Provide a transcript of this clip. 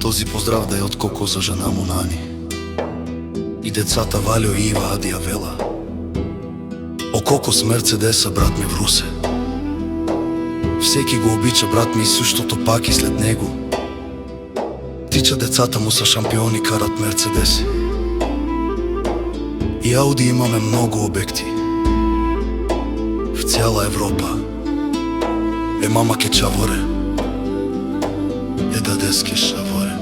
Този поздрав да е од Коко за жена му Нани и децата Валио и Ива Адија Вела. О Коко с Мерцедеса брат ми врусе. Всеки го обича брат ми и суштото пак и след него. Тича децата му са шампиони, карат Мерцедеси. И Ауди имаме многу обекти в цяла Европа. Е мама ке чаворе, е дадес ке шаворе.